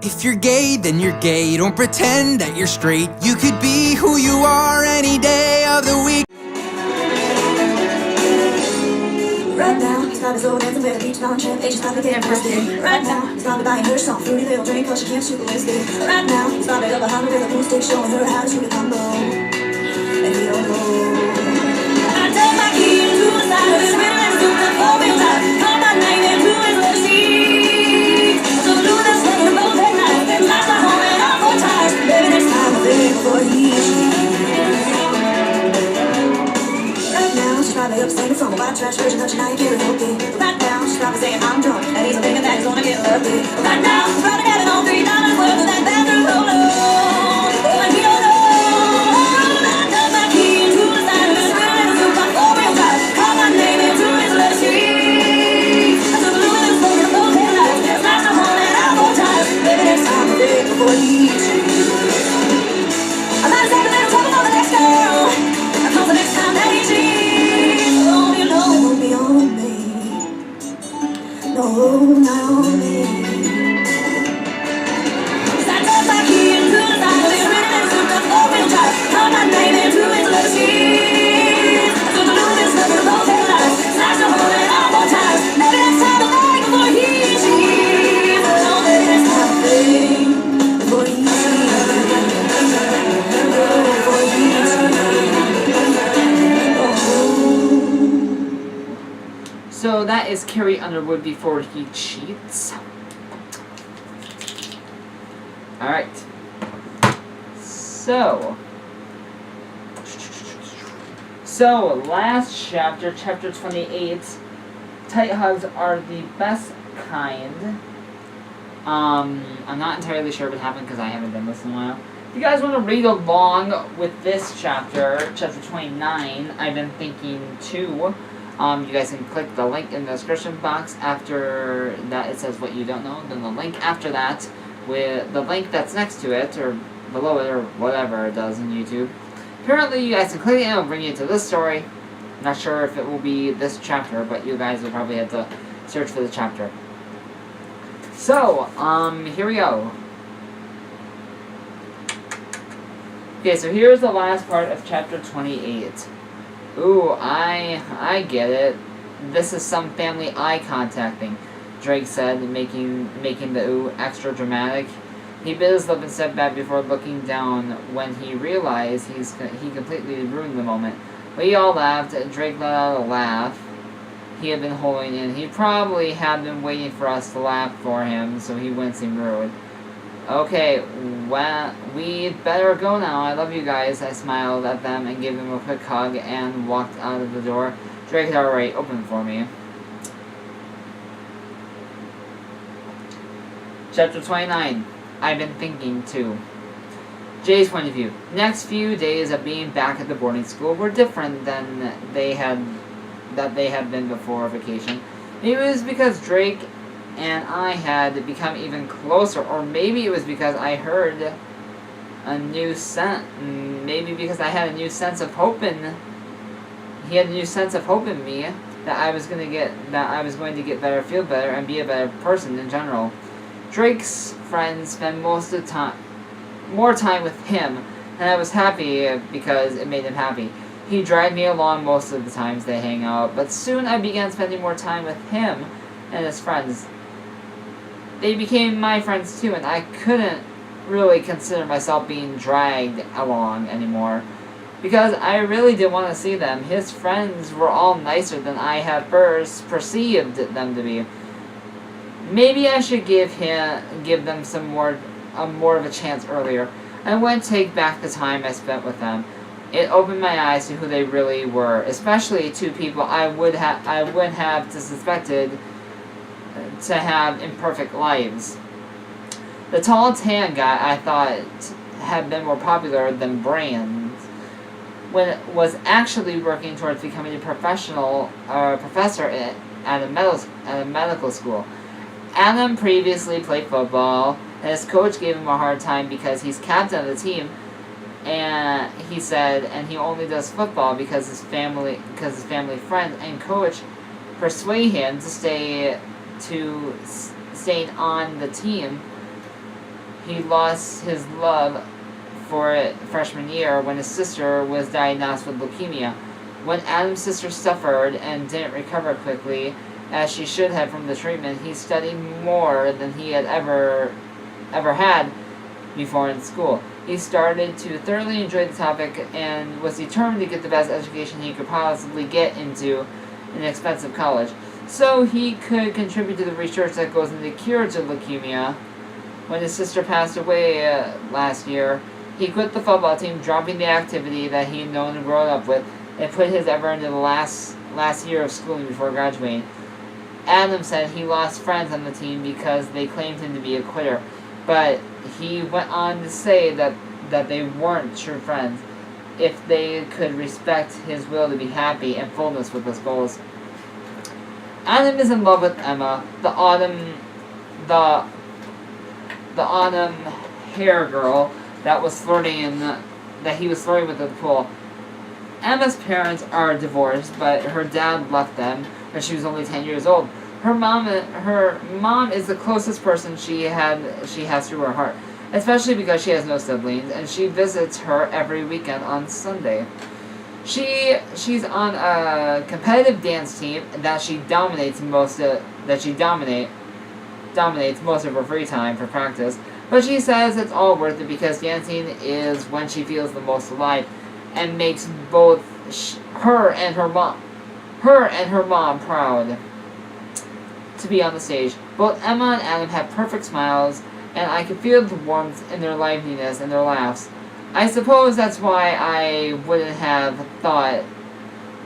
If you're gay, then you're gay. Don't pretend that you're straight. You could be who you are any day of the week. Right now, he's got his old dancing by the beach, smiling champagne, she's probably getting thirsty. Right now, he's probably buying her some fruity little drink, cause she can't shoot the whiskey. Right now, he's probably up behind her with a blue stick, showing her how to shoot a combo. And he don't know. I tell my key into the side of his middle and scoop the four-wheel drive. Call my name into his little seat. So blue that's looking to both at night. Lights my home and all four tires. Baby, next time I'll think before he Right now, she's probably up singing from a white trash version of Shania karaoke. Right now, she's probably saying I'm drunk, and he's thinking that he's gonna get lucky. Right now, she's probably having all $3 worth of that bathroom polo. And he don't know. I got my key into the side of his wheel and a soup on four-wheel drive. Call my name into his little street. I took a blue and smoking a both headlights. Smashed a hole and out four tires. Maybe next time I'll think before he cheats. I might have taken a little trouble for the next girl. Cause the next time that he cheats, oh, you know it won't be on me. No, not on me. 'Cause I took my key into the side of his wheel and souped up four-wheel drive. Called my name into his little seat. I took a blue and smoking a both headlights. Slashed a hole in all four tires. Maybe next time I'll think before he cheats. Oh, maybe next time I'll think before he cheats. Before he cheats. So that is Carrie Underwood before he cheats. Alright. So last chapter, chapter 28, tight hugs are the best kind. I'm not entirely sure what happened because I haven't done this in a while. If you guys want to read along with this chapter, chapter 29, I've been thinking too. You guys can click the link in the description box. After that it says what you don't know. Then the link after that with the link that's next to it or below it or whatever it does in YouTube. Apparently you guys can click it and it'll bring you to this story. I'm not sure if it will be this chapter, but you guys will probably have to search for the chapter. So, here we go. Okay, so here's the last part of chapter 28. Ooh, I get it. This is some family eye contact thing, Drake said, making the ooh extra dramatic. He bit his lip and stepped back before looking down when he realized he completely ruined the moment. We all laughed. Drake let out a laugh he had been holding in. He probably had been waiting for us to laugh for him, so he wouldn't seem rude. Okay, well, we'd better go now. I love you guys. I smiled at them and gave them a quick hug and walked out of the door. Drake had already opened for me. Chapter 29. I've been thinking too. Jay's point of view. Next few days of being back at the boarding school were different than they had been before vacation. Maybe it was because Drake and I had become even closer, or maybe it was because I heard a new maybe because I had a new sense of hope in he had a new sense of hope in me that I was going to get better, feel better, and be a better person in general. Drake's friends spend more time with him, and I was happy because it made him happy. He dragged me along most of the times they hang out, but soon I began spending more time with him and his friends. They became my friends too, and I couldn't really consider myself being dragged along anymore, because I really didn't want to see them. His friends were all nicer than I had first perceived them to be. Maybe I should give them some more of a chance earlier. I wouldn't take back the time I spent with them. It opened my eyes to who they really were, especially to people I wouldn't have suspected to have imperfect lives. The tall tan guy I thought had been more popular than Brand was actually working towards becoming a professor at a medical school. Adam previously played football, and his coach gave him a hard time because he's captain of the team, and he said, and he only does football because his family friend and coach persuade him to staying on the team. He lost his love for it freshman year when his sister was diagnosed with leukemia. When Adam's sister suffered and didn't recover quickly, as she should have from the treatment, he studied more than he had ever had before in school. He started to thoroughly enjoy the topic and was determined to get the best education he could possibly get into an expensive college, so he could contribute to the research that goes into the cure to leukemia. When his sister passed away last year, he quit the football team, dropping the activity that he had known and grown up with, and put his effort into the last year of schooling before graduating. Adam said he lost friends on the team because they claimed him to be a quitter, but he went on to say that they weren't true friends if they could respect his will to be happy and fullness with his goals. Adam is in love with Emma, the autumn hair girl that he was flirting with at the pool. Emma's parents are divorced, but her dad left them when she was only 10 years old. Her mom is the closest person she has to her heart, especially because she has no siblings, and she visits her every weekend on Sunday. She's on a competitive dance team that she dominates most of her free time for practice, but she says it's all worth it because dancing is when she feels the most alive and makes both her and her mom proud to be on the stage. Both Emma and Adam have perfect smiles, and I can feel the warmth in their liveliness and their laughs. I suppose that's why I wouldn't have thought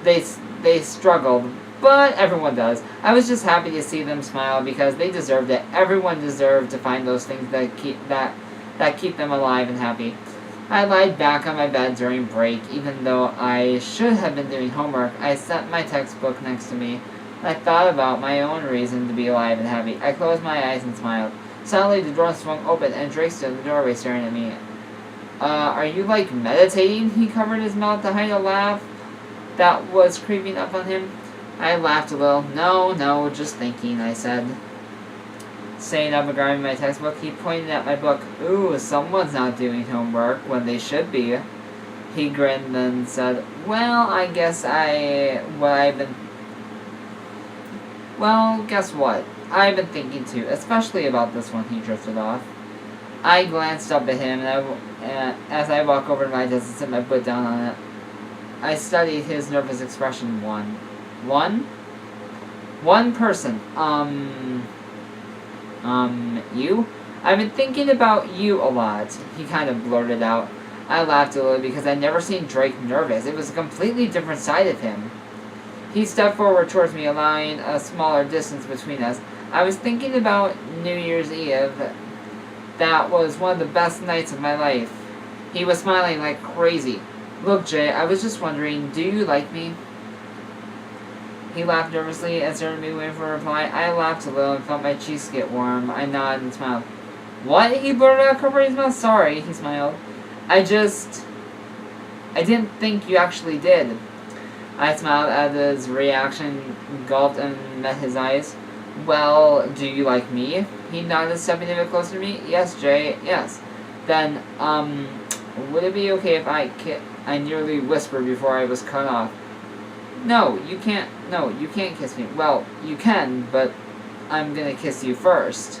they struggled, but everyone does. I was just happy to see them smile because they deserved it. Everyone deserved to find those things that keep them alive and happy. I lied back on my bed during break, even though I should have been doing homework. I set my textbook next to me. I thought about my own reason to be alive and happy. I closed my eyes and smiled. Suddenly, the door swung open, and Drake stood in the doorway staring at me. Are you, like, meditating? He covered his mouth to hide a laugh that was creeping up on him. I laughed a little. No, just thinking, I said. Staying up and grabbing my textbook, he pointed at my book. Ooh, someone's not doing homework when they should be. He grinned and said, Well, guess what? I've been thinking too, especially about this one. He drifted off. I glanced up at him, and as I walked over to my desk and set my foot down on it, I studied his nervous expression. One person. You? I've been thinking about you a lot, he kind of blurted out. I laughed a little because I'd never seen Drake nervous. It was a completely different side of him. He stepped forward towards me, allowing a smaller distance between us. I was thinking about New Year's Eve. That was one of the best nights of my life. He was smiling like crazy. Look, Jay, I was just wondering, do you like me? He laughed nervously and stared at me waiting for a reply. I laughed a little and felt my cheeks get warm. I nodded and smiled. What? He blurted out, covering his mouth. Sorry, he smiled. I didn't think you actually did. I smiled at his reaction, gulped, and met his eyes. Well, do you like me? He nodded, stepping a bit closer to me. Yes, Jay, yes. Then, would it be okay if I nearly whispered before I was cut off. No, you can't kiss me. Well, you can, but I'm gonna kiss you first.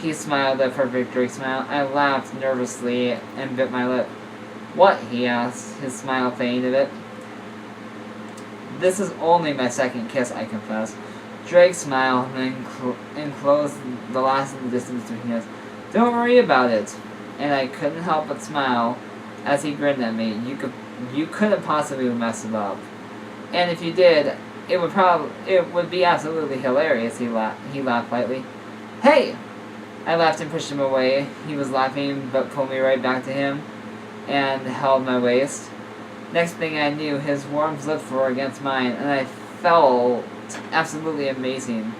He smiled a perfect Drake smile. I laughed nervously and bit my lip. What? He asked, his smile fading a bit. This is only my second kiss, I confessed. Drake smiled and enclosed the last of the distance between us. Don't worry about it. And I couldn't help but smile as he grinned at me. You couldn't possibly mess it up. And if you did, it would be absolutely hilarious, he laughed lightly. Hey! I laughed and pushed him away. He was laughing, but pulled me right back to him and held my waist. Next thing I knew, his warm lips were against mine, and I felt absolutely amazing.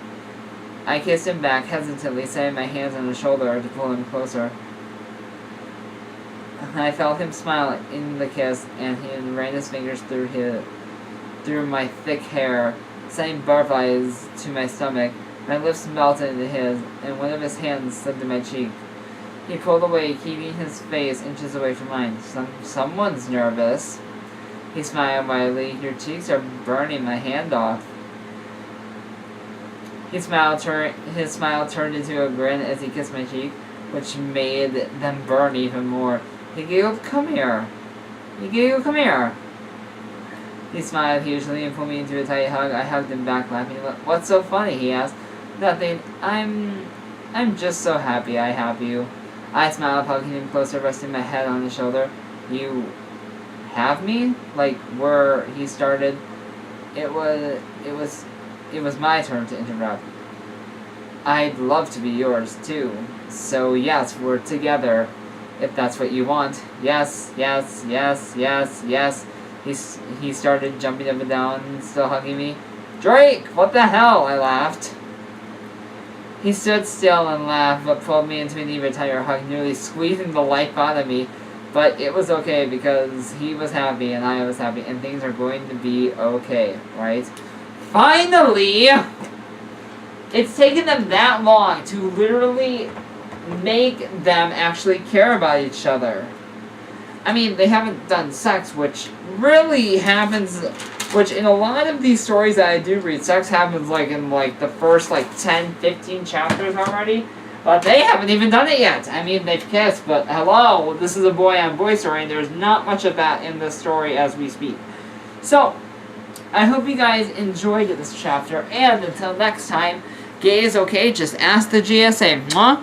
I kissed him back, hesitantly, setting my hands on his shoulder to pull him closer. I felt him smile in the kiss, and he ran his fingers through my thick hair, sending butterflies to my stomach. My lips melted into his, and one of his hands slid to my cheek. He pulled away, keeping his face inches away from mine. Someone's nervous. He smiled widely. Your cheeks are burning my hand off. His smile turned into a grin as he kissed my cheek, which made them burn even more. He giggled, "Come here." He giggled, "Come here." He smiled hugely and pulled me into a tight hug. I hugged him back, laughing. "What's so funny?" he asked. "Nothing. I'm just so happy I have you." I smiled, hugging him closer, resting my head on his shoulder. "You have me?" Like where he started. It was my turn to interrupt. "I'd love to be yours too. So yes, we're together. If that's what you want." Yes, yes, yes, yes, yes. He started jumping up and down, still hugging me. "Drake, what the hell?" I laughed. He stood still and laughed, but pulled me into an even tighter hug, nearly squeezing the life out of me. But it was okay because he was happy and I was happy, and things are going to be okay, right? Finally! It's taken them that long to literally make them actually care about each other. I mean, they haven't done sex, which really happens, which in a lot of these stories that I do read, sex happens in the first 10, 15 chapters already. But they haven't even done it yet. I mean, they've kissed, but hello, this is a boy-on-boy story, and there's not much of that in this story as we speak. So, I hope you guys enjoyed this chapter, and until next time, gay is okay, just ask the GSA. Mwah.